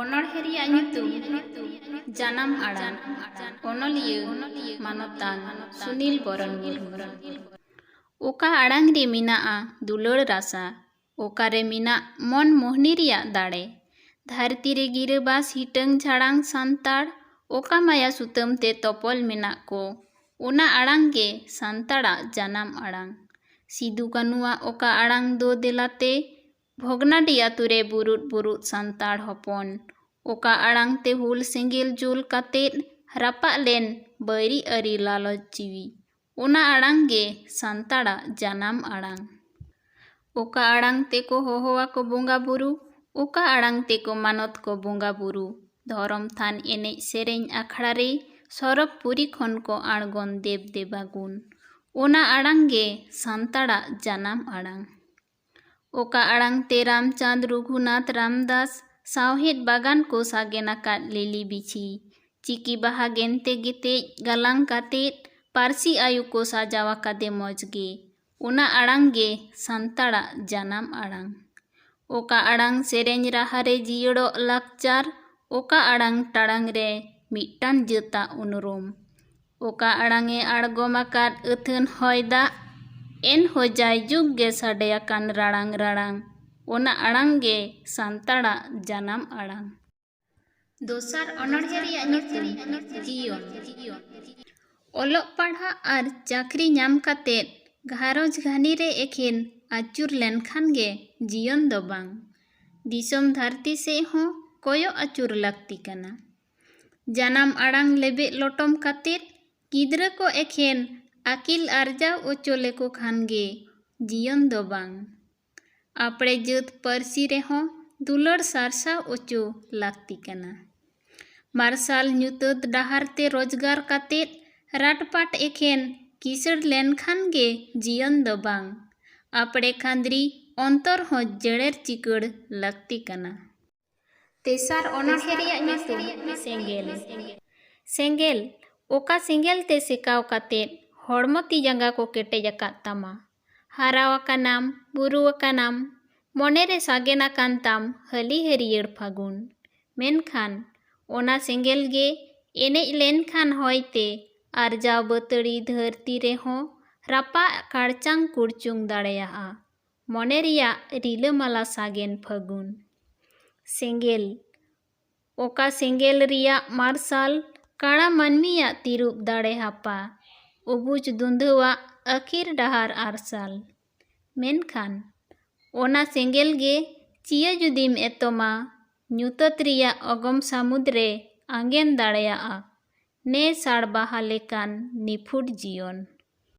ᱚᱱᱚᱬᱦᱮ ᱨᱮᱭᱟᱜ ᱧᱩᱛᱩᱢ ᱡᱟᱱᱟᱢ ᱟᱲᱟᱝ ᱚᱱᱚᱞᱤᱭᱟᱹ ᱢᱟᱱᱚᱛᱟᱱ ᱥᱩᱱᱤᱞ ᱵᱚᱨᱚᱱ ᱢᱩᱨᱢᱩ। ᱚᱠᱟ ᱟᱲᱟᱝ ᱨᱮ ᱢᱮᱱᱟᱜᱼᱟ ᱫᱩᱞᱟᱹᱲ ᱨᱟᱥᱟ, ᱚᱠᱟᱨᱮ ᱢᱮᱱᱟᱜ ᱢᱚᱱ ᱢᱳᱦᱱᱤ ᱨᱮᱭᱟᱜ ᱫᱟᱲᱮ। ᱫᱷᱟᱹᱨᱛᱤ ᱨᱮ ᱜᱤᱨᱟᱹᱵᱟᱥ ᱦᱤᱴᱟᱹᱝ ᱡᱷᱟᱲᱟᱝ ᱥᱟᱱᱛᱟᱲ, ᱚᱠᱟ ᱢᱟᱭᱟ ᱥᱩᱛᱟᱹᱢ ᱛᱮ ᱛᱚᱯᱚᱞ ᱢᱮᱱᱟᱜ ᱠᱚ, ᱚᱱᱟ ᱟᱲᱟᱝ ᱜᱮ ᱥᱟᱱᱛᱟᱲᱟᱜ ᱡᱟᱱᱟᱢ ᱟᱲᱟᱝ। ᱥᱤᱫᱩ ᱠᱟᱹᱱᱩᱣᱟᱜ ᱚᱠᱟ ᱟᱲᱟᱝ ᱫᱚ ᱫᱮᱞᱟᱛᱮ ᱵᱷᱚᱜᱽᱱᱟᱰᱤ ᱟᱛᱳ ᱨᱮ ᱵᱩᱨᱩᱫ ᱥᱟᱱᱛᱟᱲ ᱦᱚᱯᱚᱱ, ᱚᱠᱟ ᱟᱲᱟᱝ te ᱦᱩᱞ ᱥᱮᱸᱜᱮᱞ ᱡᱩᱞ ᱠᱟᱛᱮᱫ ᱨᱟᱯᱟᱜ ᱞᱮᱱ ᱵᱟᱹᱭᱨᱤ ᱟᱹᱨᱤ ᱞᱟᱞᱚᱪ ᱡᱤᱣᱤ, ᱚᱱᱟ ᱟᱲᱟᱝ ᱜᱮ ᱥᱟᱱᱛᱟᱲᱟᱜ ᱡᱟᱱᱟᱢ ᱟᱲᱟᱝ। ᱚᱠᱟ ᱟᱲᱟᱝ ᱛᱮᱠᱚ ᱦᱚᱦᱚᱣᱟᱠᱚ ᱵᱚᱸᱜᱟ ᱵᱩᱨᱩ, ᱚᱠᱟ ᱟᱲᱟᱝ ᱛᱮᱠᱚ ᱢᱟᱱᱚᱛ ᱠᱚ ᱵᱚᱸᱜᱟ ᱵᱩᱨᱩ, ᱫᱷᱚᱨᱚᱢ ᱛᱷᱟᱱ ᱮᱱᱮᱡ ᱥᱮᱨᱮᱧ ᱟᱠᱷᱲᱟ ᱨᱮ ᱥᱚᱨᱚᱜᱽ ᱯᱩᱨᱤ ᱠᱷᱚᱱ ᱠᱚ ᱟᱬᱜᱚᱱ ᱫᱮᱵ ᱫᱮᱵᱟᱜᱩᱱ, ᱚᱱᱟ ᱟᱲᱟᱝ ᱜᱮ ᱥᱟᱱᱛᱟᱲᱟᱜ ᱡᱟᱱᱟᱢ ᱟᱲᱟᱝ। ᱚᱠᱟ ᱟᱲᱟᱝ te ᱨᱟᱢᱪᱟᱸᱫᱽ ᱨᱚᱜᱷᱩᱱᱟᱛᱷ ᱨᱟᱢᱫᱟᱥ ᱥᱟᱶᱦᱮᱫ ᱵᱟᱜᱟᱱ ᱠᱚ ᱥᱟᱜᱮᱱ ᱟᱠᱟᱫ ᱞᱤᱞᱤ ᱵᱤᱪᱷᱤ, ᱪᱤᱠᱤ ᱵᱟᱦᱟ ᱜᱮᱱᱛᱮ ᱜᱮᱛᱮᱡ ᱜᱟᱞᱟᱝ ᱠᱟᱛᱮᱫ ᱯᱟᱹᱨᱥᱤ ᱟᱭᱩ ᱠᱚ ᱥᱟᱡᱟᱣ ᱟᱠᱟᱫᱮ ᱢᱚᱡᱽ ᱜᱮ, ᱚᱱᱟ ᱟᱲᱟᱝ ᱜᱮ ᱥᱟᱱᱛᱟᱲᱟᱜ ᱡᱟᱱᱟᱢ ᱟᱲᱟᱝ। ᱚᱠᱟ ᱟᱲᱟᱝ ᱥᱮᱨᱮᱧ ᱨᱟᱦᱟᱨᱮ ᱡᱤᱭᱟᱹᱲᱚᱜ ᱞᱟᱠᱪᱟᱨ, ᱚᱠᱟ ᱟᱲᱟᱝ ᱴᱟᱲᱟᱝ ᱨᱮ ᱢᱤᱫᱴᱟᱝ ᱡᱟᱹᱛᱟᱜ ᱩᱱᱩᱨᱩᱢ, ᱚᱠᱟ ᱟᱲᱟᱝᱮ ᱟᱬᱜᱚᱢ ᱟᱠᱟᱫ ᱟᱹᱛᱷᱟᱹᱱ ᱦᱚᱭ ᱫᱟᱜ, ᱮᱱᱦᱚᱸ ᱡᱟᱭᱡᱩᱜᱽ ᱜᱮ ᱥᱟᱰᱮᱭᱟᱠᱟᱱ ᱨᱟᱲᱟᱝ ᱨᱟᱲᱟᱝ, ᱚᱱᱟ ᱟᱲᱟᱝ ᱜᱮ ᱥᱟᱱᱛᱟᱲᱟᱜ ᱡᱟᱱᱟᱢ ᱟᱲᱟᱝ। ᱫᱚᱥᱟᱨ ᱚᱱᱚᱬᱦᱮ ᱨᱮᱭᱟᱜ ᱧᱩᱛᱩᱢ ᱡᱤᱭᱚᱱ। ᱚᱞᱚᱜ ᱯᱟᱲᱦᱟᱜ ᱟᱨ ᱪᱟᱹᱠᱨᱤ ᱧᱟᱢ ᱠᱟᱛᱮᱫ ᱜᱷᱟᱨᱚᱸᱡᱽ ᱜᱷᱟᱹᱱᱤ ᱨᱮ ᱮᱠᱷᱮᱱ ᱟᱹᱪᱩᱨ ᱞᱮᱱᱠᱷᱟᱱ ᱜᱮ ᱡᱤᱭᱚᱱ ᱫᱚ ᱵᱟᱝ, ᱫᱤᱥᱚᱢ ᱫᱷᱟᱹᱨᱛᱤ ᱥᱮᱫ ᱦᱚᱸ ᱠᱚᱭᱚᱜ ᱟᱹᱪᱩᱨ ᱞᱟᱹᱠᱛᱤ ᱠᱟᱱᱟ। ᱡᱟᱱᱟᱢ ᱟᱲᱟᱝ ᱞᱮᱵᱮᱫ ᱞᱚᱴᱚᱢ ᱠᱟᱛᱮᱫ ᱜᱤᱫᱽᱨᱟᱹ ko ᱮᱠᱷᱮᱱ ᱟᱹᱠᱤᱞ ᱟᱨᱡᱟᱣ ᱚᱪᱚ ᱞᱮᱠᱚ ᱠᱷᱟᱱ ᱜᱮ ᱡᱤᱭᱚᱱ ᱫᱚ ᱵᱟᱝ, ᱟᱯᱲᱮ ᱡᱟᱹᱛ ᱯᱟᱹᱨᱥᱤ ᱨᱮᱦᱚᱸ ᱫᱩᱞᱟᱹᱲ ᱥᱟᱨᱥᱟᱣ ᱚᱪᱚ ᱞᱟᱹᱠᱛᱤ ᱠᱟᱱᱟ। ᱢᱟᱨᱥᱟᱞ ᱧᱩᱛᱟᱹᱛ ᱰᱟᱦᱟᱨ ᱛᱮ ᱨᱳᱡᱽᱜᱟᱨ ᱠᱟᱛᱮᱫ ᱨᱟᱴᱯᱟᱴ ᱮᱠᱷᱮᱱ ᱠᱤᱥᱟᱹᱬ ᱞᱮᱱᱠᱷᱟᱱ ᱜᱮ ᱡᱤᱭᱚᱱ ᱫᱚ ᱵᱟᱝ, ᱟᱯᱲᱮ ᱠᱷᱟᱸᱫᱽᱨᱤ ᱚᱱᱛᱚᱨ ᱦᱚᱸ ᱡᱮᱲᱮᱨ ᱪᱤᱠᱟᱹᱲ ᱞᱟᱹᱠᱛᱤ ᱠᱟᱱᱟ। ᱛᱮᱥᱟᱨ ᱚᱱᱚᱬᱦᱮ ᱨᱮᱭᱟᱜ ᱧᱩᱛᱩᱢ ᱥᱮᱸᱜᱮᱞ। ᱥᱮᱸᱜᱮᱞ, ᱚᱠᱟ ᱥᱮᱸᱜᱮᱞ te ᱥᱮᱠᱟᱣ ᱠᱟᱛᱮᱫ ᱦᱚᱲᱢᱚ ᱛᱤ ᱡᱟᱸᱜᱟ ᱠᱚ ᱠᱮᱴᱮᱡ ᱟᱠᱟᱫ ᱛᱟᱢᱟ, ᱦᱟᱨᱟᱣ ᱟᱠᱟᱱᱟᱢ ᱵᱩᱨᱩ ᱟᱠᱟᱱᱟᱢ, ᱢᱚᱱᱮᱨᱮ ᱥᱟᱜᱮᱱ ᱟᱠᱟᱱ ᱛᱟᱢ ᱦᱟᱹᱞᱤ ᱦᱟᱹᱨᱭᱟᱹᱲ ᱯᱷᱟᱹᱜᱩᱱ, ᱢᱮᱱᱠᱷᱟᱱ ᱚᱱᱟ ᱥᱮᱸᱜᱮᱞ ᱜᱮ ᱮᱱᱮᱡ ᱞᱮᱱᱠᱷᱟᱱ ᱦᱚᱭᱛᱮ ᱟᱨᱡᱟᱣ ᱵᱟᱹᱛᱟᱹᱲᱤ ᱫᱷᱟᱹᱨᱛᱤ ᱨᱮᱦᱚᱸ ᱨᱟᱯᱟᱜ ᱠᱟᱲᱪᱟᱝ ᱠᱩᱲᱪᱩᱝ ᱫᱟᱲᱮᱭᱟᱜᱼᱟ ᱢᱚᱱᱮ ᱨᱮᱭᱟᱜ ᱨᱤᱞᱟᱹᱢᱟᱞᱟ ᱥᱟᱜᱮᱱ ᱯᱷᱟᱹᱜᱩᱱ। ᱥᱮᱸᱜᱮᱞ, ᱚᱠᱟ ᱥᱮᱸᱜᱮᱞ ᱨᱮᱭᱟᱜ ᱢᱟᱨᱥᱟᱞ ᱠᱟᱬᱟ ᱢᱟᱹᱱᱢᱤᱭᱟᱜ ᱛᱤᱨᱩᱵ ᱫᱟᱲᱮ ᱦᱟᱯᱟ, ᱩᱵᱩᱡ ᱫᱩᱸᱫᱷᱟᱹᱣᱟᱜ ᱟᱹᱠᱷᱤᱨ ᱰᱟᱦᱟᱨ ᱟᱨᱥᱟᱞ, ᱢᱮᱱᱠᱷᱟᱱ ᱚᱱᱟ ᱥᱮᱸᱜᱮᱞ ᱜᱮ ᱪᱤᱭᱟᱹ ᱡᱩᱫᱤᱢ ᱮᱛᱚᱢᱟ, ᱧᱩᱛᱟᱹᱛ ᱨᱮᱭᱟᱜ ᱚᱜᱚᱢ ᱥᱟᱹᱢᱩᱫ ᱨᱮ ᱟᱸᱜᱮᱱ ᱫᱟᱲᱮᱭᱟᱜᱼᱟ ᱱᱮ ᱥᱟᱲ ᱵᱟᱦᱟ ᱞᱮᱠᱟᱱ ᱱᱤᱯᱷᱩᱴ ᱡᱤᱭᱚᱱ।